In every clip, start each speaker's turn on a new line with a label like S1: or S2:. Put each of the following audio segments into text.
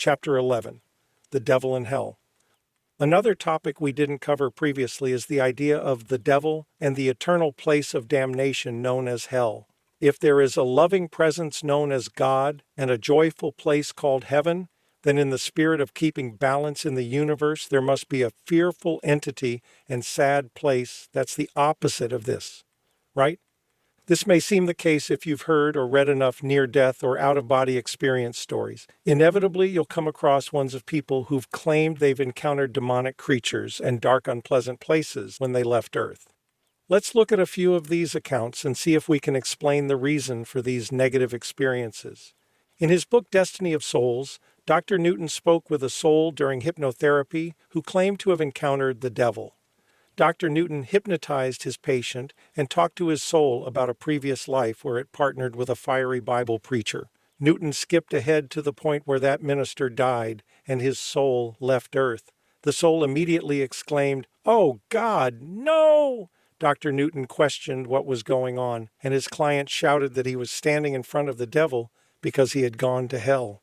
S1: Chapter 11. The Devil and Hell. Another topic we didn't cover previously is the idea of the devil and the eternal place of damnation known as hell. If there is a loving presence known as God and a joyful place called heaven, then in the spirit of keeping balance in the universe, there must be a fearful entity and sad place that's the opposite of this, right? This may seem the case if you've heard or read enough near-death or out-of-body experience stories. Inevitably, you'll come across ones of people who've claimed they've encountered demonic creatures and dark, unpleasant places when they left Earth. Let's look at a few of these accounts and see if we can explain the reason for these negative experiences. In his book Destiny of Souls, Dr. Newton spoke with a soul during hypnotherapy who claimed to have encountered the devil. Dr. Newton hypnotized his patient and talked to his soul about a previous life where it partnered with a fiery Bible preacher. Newton skipped ahead to the point where that minister died and his soul left Earth. The soul immediately exclaimed, "Oh God, no!" Dr. Newton questioned what was going on, and his client shouted that he was standing in front of the devil because he had gone to hell.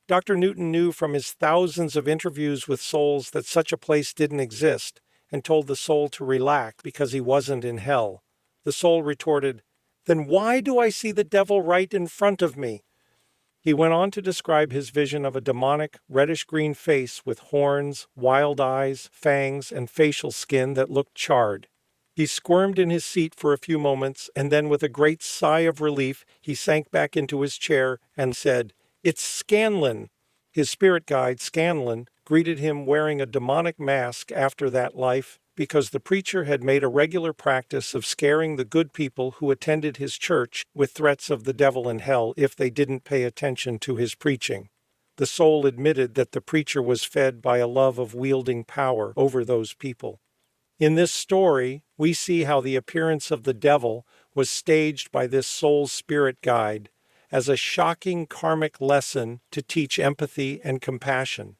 S1: Dr. Newton knew from his thousands of interviews with souls that such a place didn't exist, and told the soul to relax because he wasn't in hell. The soul retorted, "Then why do I see the devil right in front of me?" He went on to describe his vision of a demonic, reddish-green face with horns, wild eyes, fangs, and facial skin that looked charred. He squirmed in his seat for a few moments, and then with a great sigh of relief, he sank back into his chair and said, "It's Scanlon." His spirit guide, Scanlon, greeted him wearing a demonic mask after that life because the preacher had made a regular practice of scaring the good people who attended his church with threats of the devil and hell if they didn't pay attention to his preaching. The soul admitted that the preacher was fed by a love of wielding power over those people. In this story, we see how the appearance of the devil was staged by this soul's spirit guide as a shocking karmic lesson to teach empathy and compassion.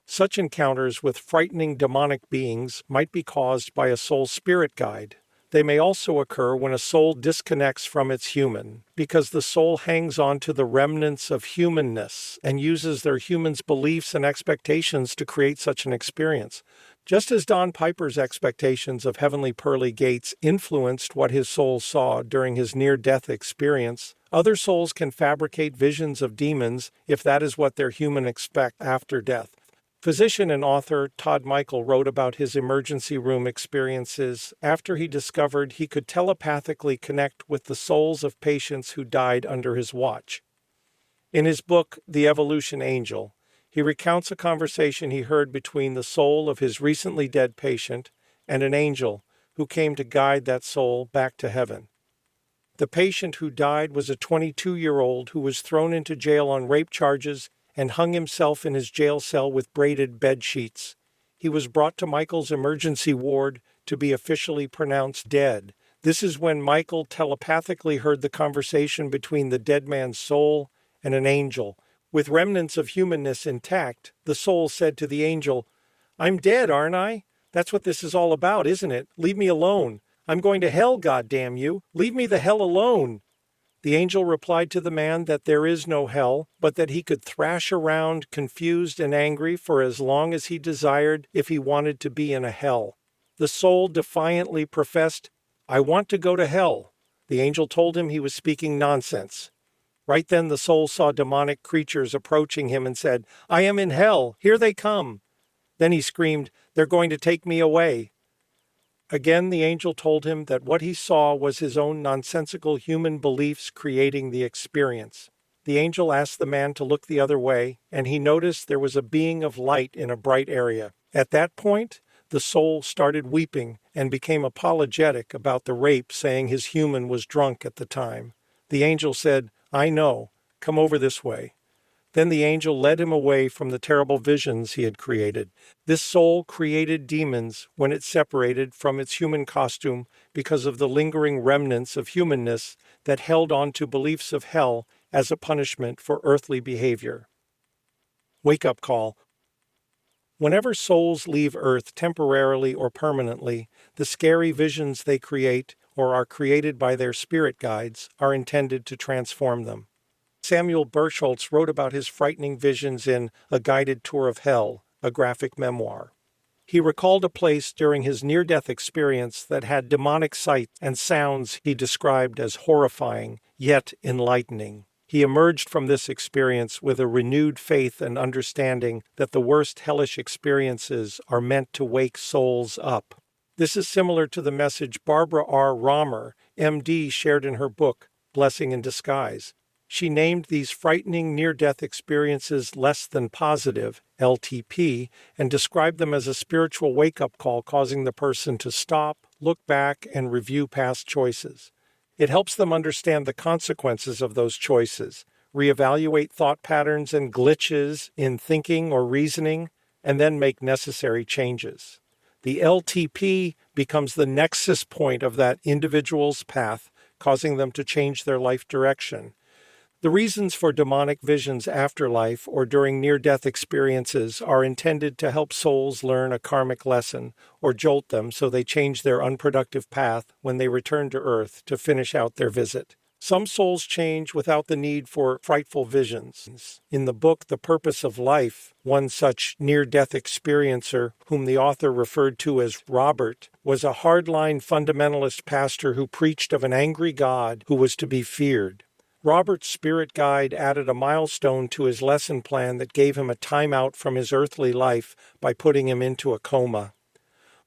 S1: Such encounters with frightening demonic beings might be caused by a soul spirit guide. They may also occur when a soul disconnects from its human, because the soul hangs on to the remnants of humanness and uses their human's beliefs and expectations to create such an experience. Just as Don Piper's expectations of heavenly pearly gates influenced what his soul saw during his near-death experience, other souls can fabricate visions of demons if that is what their human expects after death. Physician and author Todd Michael wrote about his emergency room experiences after he discovered he could telepathically connect with the souls of patients who died under his watch. In his book, The Evolution Angel, he recounts a conversation he heard between the soul of his recently dead patient and an angel who came to guide that soul back to heaven. The patient who died was a 22-year-old who was thrown into jail on rape charges and hung himself in his jail cell with braided bed sheets. He was brought to Michael's emergency ward to be officially pronounced dead. This is when Michael telepathically heard the conversation between the dead man's soul and an angel. With remnants of humanness intact, the soul said to the angel, "I'm dead, aren't I? That's what this is all about, isn't it? Leave me alone. I'm going to hell, goddamn you. Leave me the hell alone." The angel replied to the man that there is no hell, but that he could thrash around confused and angry for as long as he desired if he wanted to be in a hell. The soul defiantly professed, "I want to go to hell." The angel told him he was speaking nonsense. Right then the soul saw demonic creatures approaching him and said, "I am in hell. Here they come." Then he screamed, "They're going to take me away." Again, the angel told him that what he saw was his own nonsensical human beliefs creating the experience. The angel asked the man to look the other way, and he noticed there was a being of light in a bright area. At that point, the soul started weeping and became apologetic about the rape, saying his human was drunk at the time. The angel said, "I know. Come over this way." Then the angel led him away from the terrible visions he had created. This soul created demons when it separated from its human costume because of the lingering remnants of humanness that held on to beliefs of hell as a punishment for earthly behavior. Wake-up call. Whenever souls leave Earth temporarily or permanently, the scary visions they create or are created by their spirit guides are intended to transform them. Samuel Burchholz wrote about his frightening visions in A Guided Tour of Hell, a graphic memoir. He recalled a place during his near-death experience that had demonic sights and sounds he described as horrifying, yet enlightening. He emerged from this experience with a renewed faith and understanding that the worst hellish experiences are meant to wake souls up. This is similar to the message Barbara R. Romer, MD, shared in her book, Blessing in Disguise. She named these frightening near-death experiences less than positive, LTP, and described them as a spiritual wake-up call causing the person to stop, look back, and review past choices. It helps them understand the consequences of those choices, reevaluate thought patterns and glitches in thinking or reasoning, and then make necessary changes. The LTP becomes the nexus point of that individual's path, causing them to change their life direction. The reasons for demonic visions afterlife or during near-death experiences are intended to help souls learn a karmic lesson or jolt them so they change their unproductive path when they return to Earth to finish out their visit. Some souls change without the need for frightful visions. In the book The Purpose of Life, one such near-death experiencer, whom the author referred to as Robert, was a hardline fundamentalist pastor who preached of an angry God who was to be feared. Robert's spirit guide added a milestone to his lesson plan that gave him a timeout from his earthly life by putting him into a coma.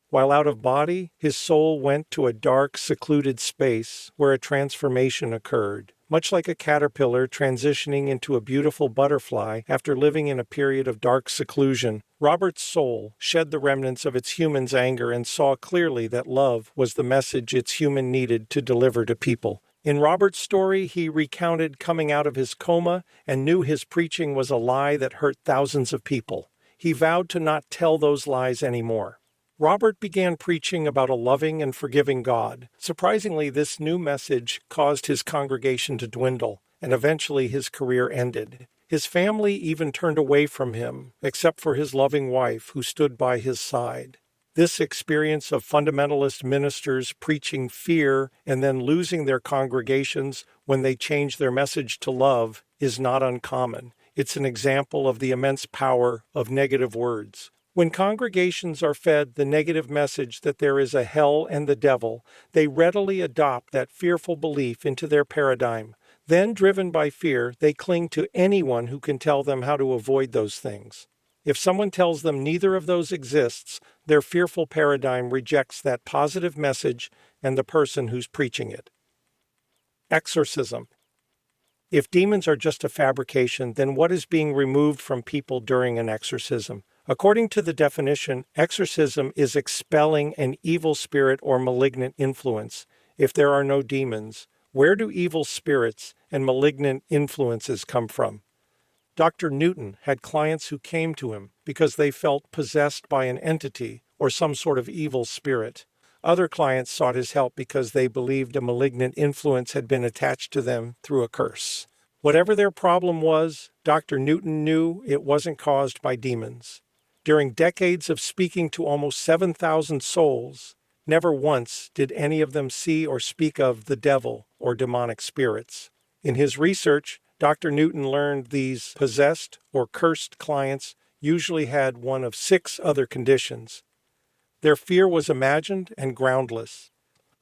S1: While out of body, his soul went to a dark, secluded space where a transformation occurred, much like a caterpillar transitioning into a beautiful butterfly after living in a period of dark seclusion. Robert's soul shed the remnants of its human's anger and saw clearly that love was the message its human needed to deliver to people. In Robert's story, he recounted coming out of his coma and knew his preaching was a lie that hurt thousands of people. He vowed to not tell those lies anymore. Robert began preaching about a loving and forgiving God. Surprisingly, this new message caused his congregation to dwindle, and eventually his career ended. His family even turned away from him, except for his loving wife, who stood by his side. This experience of fundamentalist ministers preaching fear and then losing their congregations when they change their message to love is not uncommon. It's an example of the immense power of negative words. When congregations are fed the negative message that there is a hell and the devil, they readily adopt that fearful belief into their paradigm. Then, driven by fear, they cling to anyone who can tell them how to avoid those things. If someone tells them neither of those exists, their fearful paradigm rejects that positive message and the person who's preaching it. Exorcism. If demons are just a fabrication, then what is being removed from people during an exorcism? According to the definition, exorcism is expelling an evil spirit or malignant influence. If there are no demons, where do evil spirits and malignant influences come from? Dr. Newton had clients who came to him because they felt possessed by an entity or some sort of evil spirit. Other clients sought his help because they believed a malignant influence had been attached to them through a curse. Whatever their problem was, Dr. Newton knew it wasn't caused by demons. During decades of speaking to almost 7,000 souls, never once did any of them see or speak of the devil or demonic spirits. In his research, Dr. Newton learned these possessed or cursed clients usually had one of 6 other conditions. Their fear was imagined and groundless.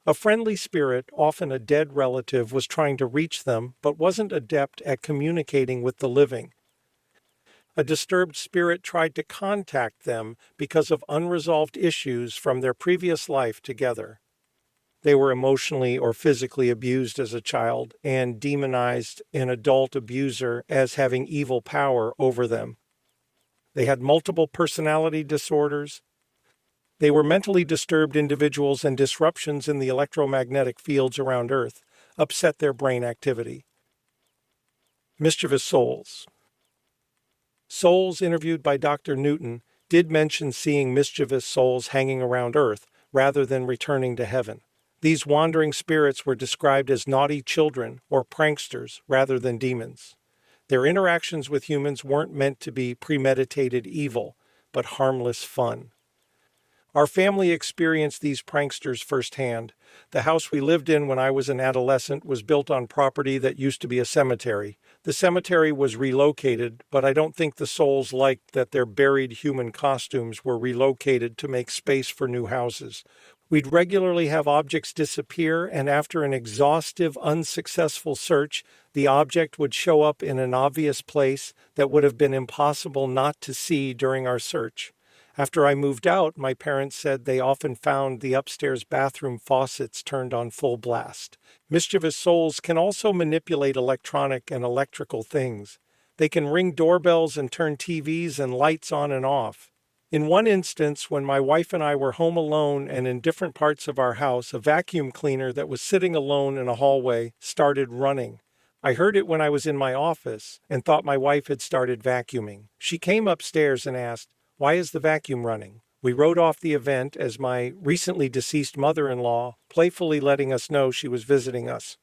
S1: A friendly spirit, often a dead relative, was trying to reach them but wasn't adept at communicating with the living. A disturbed spirit tried to contact them because of unresolved issues from their previous life together. They were emotionally or physically abused as a child and demonized an adult abuser as having evil power over them. They had multiple personality disorders. They were mentally disturbed individuals, and disruptions in the electromagnetic fields around Earth upset their brain activity. Mischievous souls. Souls interviewed by Dr. Newton did mention seeing mischievous souls hanging around Earth rather than returning to heaven. These wandering spirits were described as naughty children or pranksters rather than demons. Their interactions with humans weren't meant to be premeditated evil, but harmless fun. Our family experienced these pranksters firsthand. The house we lived in when I was an adolescent was built on property that used to be a cemetery. The cemetery was relocated, but I don't think the souls liked that their buried human costumes were relocated to make space for new houses. We'd regularly have objects disappear, and after an exhaustive, unsuccessful search, the object would show up in an obvious place that would have been impossible not to see during our search. After I moved out, my parents said they often found the upstairs bathroom faucets turned on full blast. Mischievous souls can also manipulate electronic and electrical things. They can ring doorbells and turn TVs and lights on and off. In one instance, when my wife and I were home alone and in different parts of our house, a vacuum cleaner that was sitting alone in a hallway started running. I heard it when I was in my office and thought my wife had started vacuuming. She came upstairs and asked, "Why is the vacuum running?" We wrote off the event as my recently deceased mother-in-law playfully letting us know she was visiting us.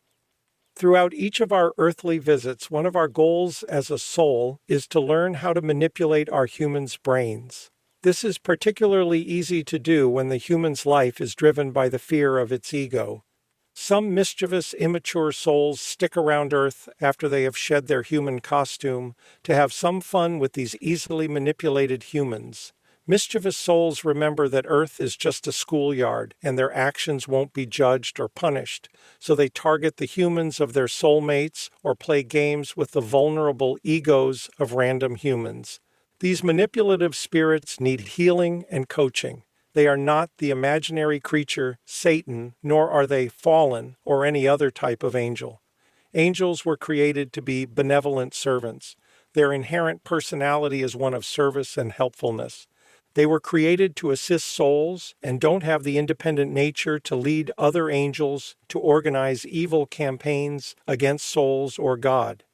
S1: Throughout each of our earthly visits, one of our goals as a soul is to learn how to manipulate our humans' brains. This is particularly easy to do when the human's life is driven by the fear of its ego. Some mischievous, immature souls stick around Earth after they have shed their human costume to have some fun with these easily manipulated humans. Mischievous souls remember that Earth is just a schoolyard and their actions won't be judged or punished, so they target the humans of their soulmates or play games with the vulnerable egos of random humans. These manipulative spirits need healing and coaching. They are not the imaginary creature, Satan, nor are they fallen or any other type of angel. Angels were created to be benevolent servants. Their inherent personality is one of service and helpfulness. They were created to assist souls and don't have the independent nature to lead other angels to organize evil campaigns against souls or God.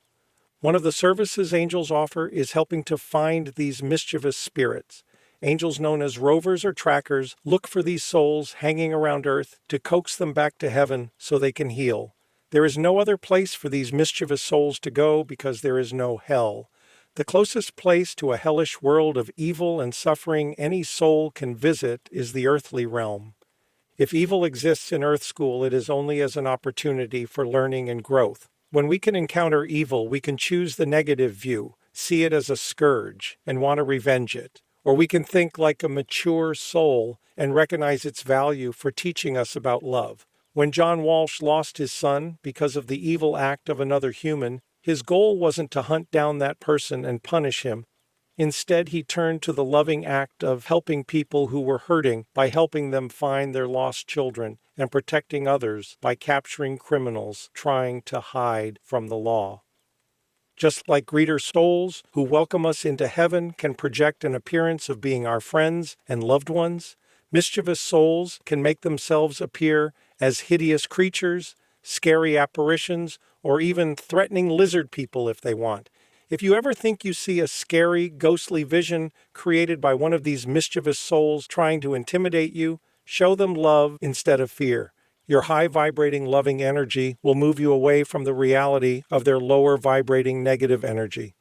S1: One of the services angels offer is helping to find these mischievous spirits. Angels known as rovers or trackers look for these souls hanging around Earth to coax them back to heaven so they can heal. There is no other place for these mischievous souls to go because there is no hell. The closest place to a hellish world of evil and suffering any soul can visit is the earthly realm. If evil exists in Earth School, it is only as an opportunity for learning and growth. When we can encounter evil, we can choose the negative view, see it as a scourge, and want to revenge it. Or we can think like a mature soul and recognize its value for teaching us about love. When John Walsh lost his son because of the evil act of another human, his goal wasn't to hunt down that person and punish him. Instead, he turned to the loving act of helping people who were hurting by helping them find their lost children and protecting others by capturing criminals trying to hide from the law. Just like greeter souls who welcome us into heaven can project an appearance of being our friends and loved ones, mischievous souls can make themselves appear as hideous creatures, scary apparitions, or even threatening lizard people if they want. If you ever think you see a scary, ghostly vision created by one of these mischievous souls trying to intimidate you, show them love instead of fear. Your high-vibrating loving energy will move you away from the reality of their lower-vibrating negative energy.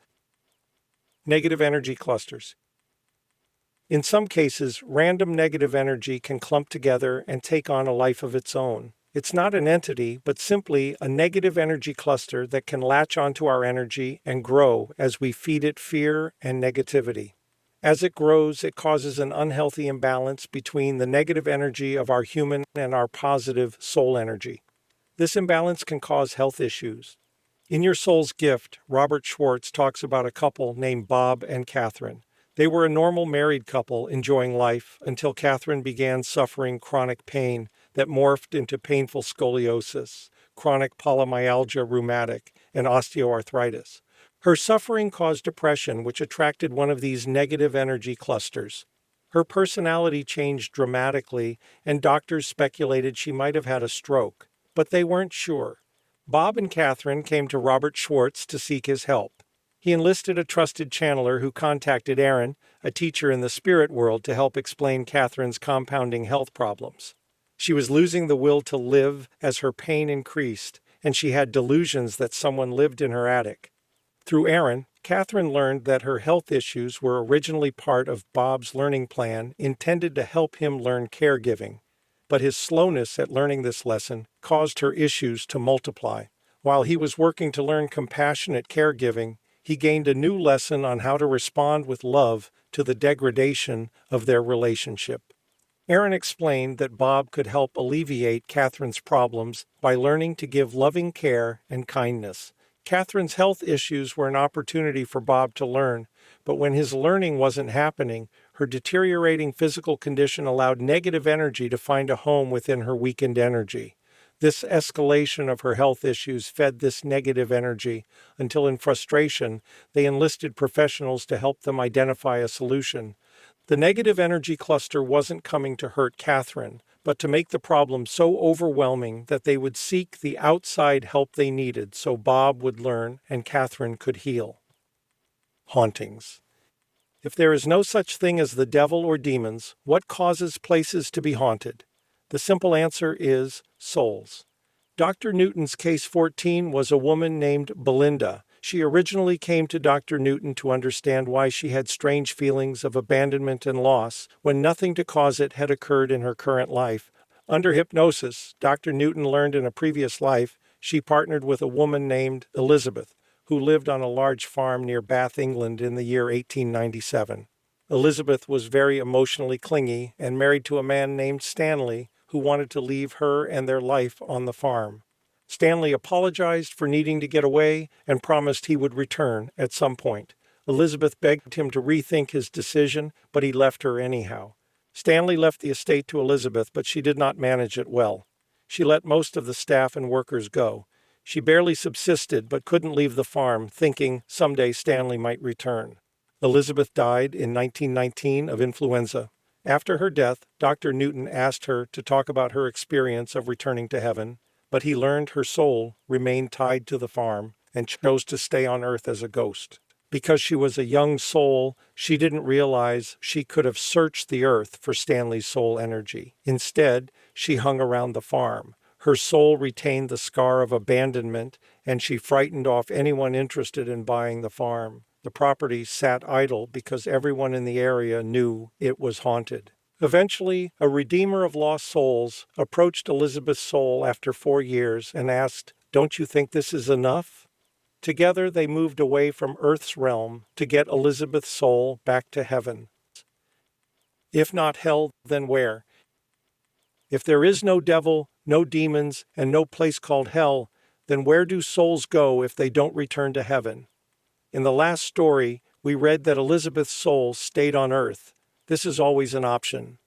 S1: Negative energy clusters. In some cases, random negative energy can clump together and take on a life of its own. It's not an entity, but simply a negative energy cluster that can latch onto our energy and grow as we feed it fear and negativity. As it grows, it causes an unhealthy imbalance between the negative energy of our human and our positive soul energy. This imbalance can cause health issues. In Your Soul's Gift, Robert Schwartz talks about a couple named Bob and Catherine. They were a normal married couple enjoying life until Catherine began suffering chronic pain that morphed into painful scoliosis, chronic polymyalgia rheumatic, and osteoarthritis. Her suffering caused depression, which attracted one of these negative energy clusters. Her personality changed dramatically, and doctors speculated she might have had a stroke, but they weren't sure. Bob and Catherine came to Robert Schwartz to seek his help. He enlisted a trusted channeler who contacted Aaron, a teacher in the spirit world, to help explain Catherine's compounding health problems. She was losing the will to live as her pain increased, and she had delusions that someone lived in her attic. Through Aaron, Catherine learned that her health issues were originally part of Bob's learning plan intended to help him learn caregiving, but his slowness at learning this lesson caused her issues to multiply. While he was working to learn compassionate caregiving, he gained a new lesson on how to respond with love to the degradation of their relationship. Aaron explained that Bob could help alleviate Catherine's problems by learning to give loving care and kindness. Catherine's health issues were an opportunity for Bob to learn, but when his learning wasn't happening, her deteriorating physical condition allowed negative energy to find a home within her weakened energy. This escalation of her health issues fed this negative energy until, in frustration, they enlisted professionals to help them identify a solution. The negative energy cluster wasn't coming to hurt Catherine, but to make the problem so overwhelming that they would seek the outside help they needed so Bob would learn and Catherine could heal. Hauntings. If there is no such thing as the devil or demons, what causes places to be haunted? The simple answer is souls. Dr. Newton's case 14 was a woman named Belinda. She originally came to Dr. Newton to understand why she had strange feelings of abandonment and loss when nothing to cause it had occurred in her current life. Under hypnosis, Dr. Newton learned in a previous life she partnered with a woman named Elizabeth, who lived on a large farm near Bath, England in the year 1897. Elizabeth was very emotionally clingy and married to a man named Stanley, who wanted to leave her and their life on the farm. Stanley apologized for needing to get away and promised he would return at some point. Elizabeth begged him to rethink his decision, but he left her anyhow. Stanley left the estate to Elizabeth, but she did not manage it well. She let most of the staff and workers go. She barely subsisted but couldn't leave the farm, thinking someday Stanley might return. Elizabeth died in 1919 of influenza. After her death, Dr. Newton asked her to talk about her experience of returning to heaven, but he learned her soul remained tied to the farm and chose to stay on earth as a ghost. Because she was a young soul, she didn't realize she could have searched the earth for Stanley's soul energy. Instead, she hung around the farm. Her soul retained the scar of abandonment, and she frightened off anyone interested in buying the farm. The property sat idle because everyone in the area knew it was haunted. Eventually, a redeemer of lost souls approached Elizabeth's soul after 4 years and asked, "Don't you think this is enough?" Together, they moved away from Earth's realm to get Elizabeth's soul back to heaven. If not hell, then where? If there is no devil, no demons, and no place called hell, then where do souls go if they don't return to heaven? In the last story, we read that Elizabeth's soul stayed on Earth. This is always an option.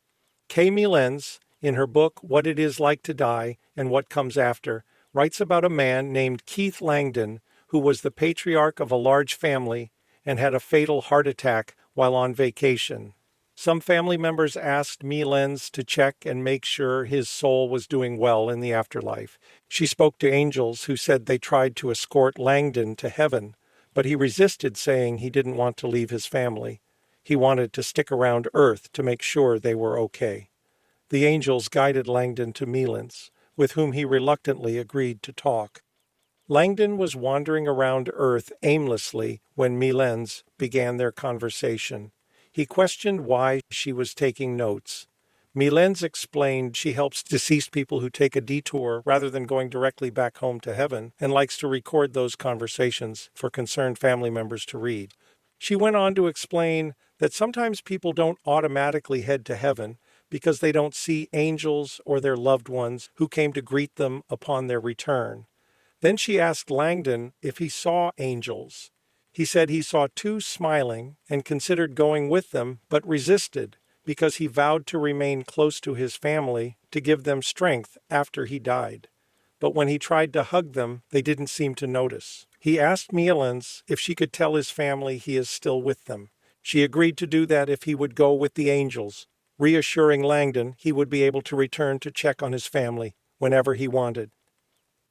S1: Kay Lenz, in her book What It Is Like to Die and What Comes After, writes about a man named Keith Langdon who was the patriarch of a large family and had a fatal heart attack while on vacation. Some family members asked Lenz to check and make sure his soul was doing well in the afterlife. She spoke to angels who said they tried to escort Langdon to heaven, but he resisted, saying he didn't want to leave his family. He wanted to stick around Earth to make sure they were okay. The angels guided Langdon to Lenz, with whom he reluctantly agreed to talk. Langdon was wandering around Earth aimlessly when Lenz began their conversation. He questioned why she was taking notes. Lenz explained she helps deceased people who take a detour rather than going directly back home to heaven and likes to record those conversations for concerned family members to read. She went on to explain that sometimes people don't automatically head to heaven because they don't see angels or their loved ones who came to greet them upon their return. Then she asked Langdon if he saw angels. He said he saw 2 smiling and considered going with them, but resisted because he vowed to remain close to his family to give them strength after he died. But when he tried to hug them, they didn't seem to notice. He asked Lenz if she could tell his family he is still with them. She agreed to do that if he would go with the angels, reassuring Langdon he would be able to return to check on his family whenever he wanted.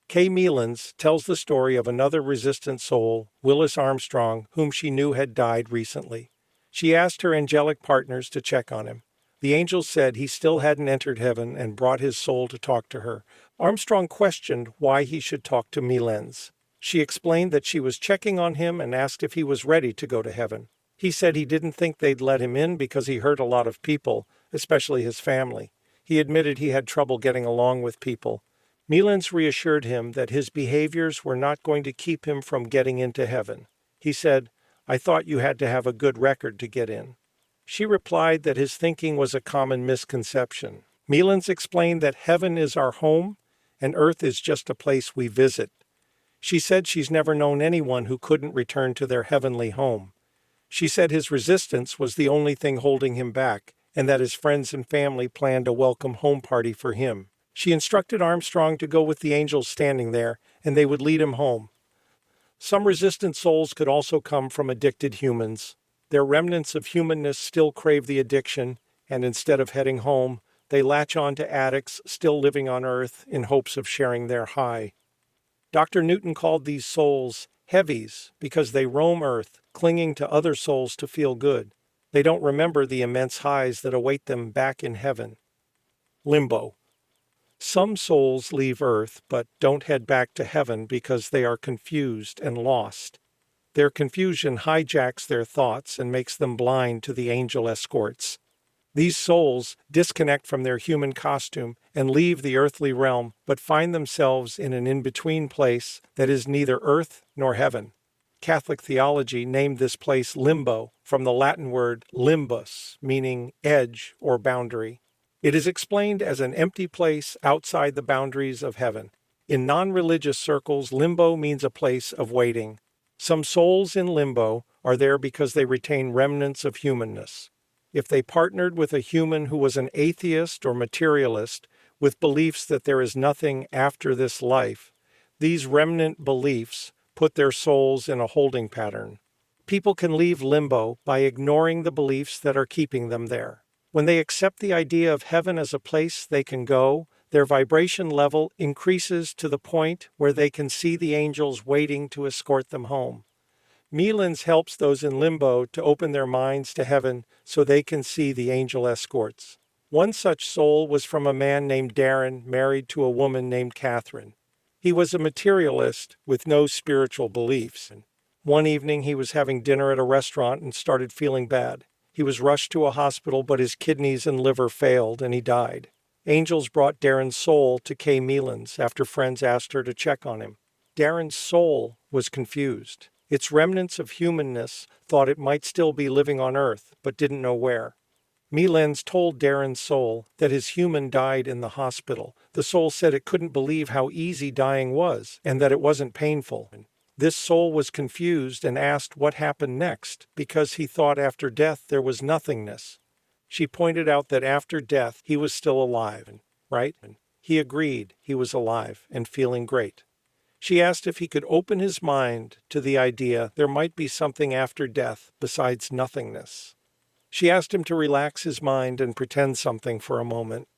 S1: Kay Lenz tells the story of another resistant soul, Willis Armstrong, whom she knew had died recently. She asked her angelic partners to check on him. The angels said he still hadn't entered heaven and brought his soul to talk to her. Armstrong questioned why he should talk to Lenz. She explained that she was checking on him and asked if he was ready to go to heaven. He said he didn't think they'd let him in because he hurt a lot of people, especially his family. He admitted he had trouble getting along with people. Milans reassured him that his behaviors were not going to keep him from getting into heaven. He said, "I thought you had to have a good record to get in." She replied that his thinking was a common misconception. Milans explained that heaven is our home and earth is just a place we visit. She said she's never known anyone who couldn't return to their heavenly home. She said his resistance was the only thing holding him back, and that his friends and family planned a welcome home party for him. She instructed Armstrong to go with the angels standing there, and they would lead him home. Some resistant souls could also come from addicted humans. Their remnants of humanness still crave the addiction, and instead of heading home, they latch on to addicts still living on Earth in hopes of sharing their high. Dr. Newton called these souls heavies because they roam Earth, clinging to other souls to feel good. They don't remember the immense highs that await them back in heaven. Limbo. Some souls leave Earth but don't head back to heaven because they are confused and lost. Their confusion hijacks their thoughts and makes them blind to the angel escorts. These souls disconnect from their human costume and leave the earthly realm, but find themselves in an in-between place that is neither earth nor heaven. Catholic theology named this place limbo from the Latin word limbus, meaning edge or boundary. It is explained as an empty place outside the boundaries of heaven. In non-religious circles, limbo means a place of waiting. Some souls in limbo are there because they retain remnants of humanness. If they partnered with a human who was an atheist or materialist with beliefs that there is nothing after this life, these remnant beliefs put their souls in a holding pattern. People can leave limbo by ignoring the beliefs that are keeping them there. When they accept the idea of heaven as a place they can go, their vibration level increases to the point where they can see the angels waiting to escort them home. Milans helps those in limbo to open their minds to heaven so they can see the angel escorts. One such soul was from a man named Darren, married to a woman named Catherine. He was a materialist with no spiritual beliefs. One evening he was having dinner at a restaurant and started feeling bad. He was rushed to a hospital, but his kidneys and liver failed and he died. Angels brought Darren's soul to Kay Milans after friends asked her to check on him. Darren's soul was confused. Its remnants of humanness thought it might still be living on Earth, but didn't know where. Milans told Darren's soul that his human died in the hospital. The soul said it couldn't believe how easy dying was and that it wasn't painful. This soul was confused and asked what happened next because he thought after death there was nothingness. She pointed out that after death he was still alive, right? He agreed he was alive and feeling great. She asked if he could open his mind to the idea there might be something after death besides nothingness. She asked him to relax his mind and pretend something for a moment.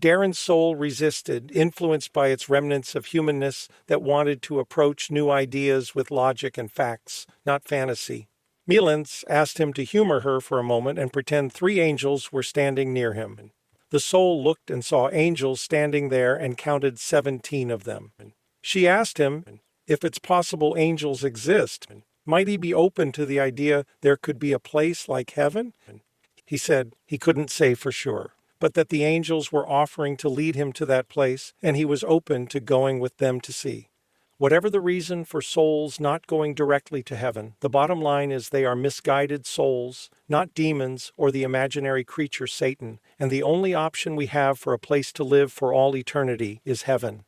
S1: Darren's soul resisted, influenced by its remnants of humanness that wanted to approach new ideas with logic and facts, not fantasy. Milans asked him to humor her for a moment and pretend 3 angels were standing near him. The soul looked and saw angels standing there and counted 17 of them. She asked him if it's possible angels exist. Might he be open to the idea there could be a place like heaven? He said he couldn't say for sure, but that the angels were offering to lead him to that place, and he was open to going with them to see. Whatever the reason for souls not going directly to heaven, the bottom line is they are misguided souls, not demons or the imaginary creature Satan, and the only option we have for a place to live for all eternity is heaven.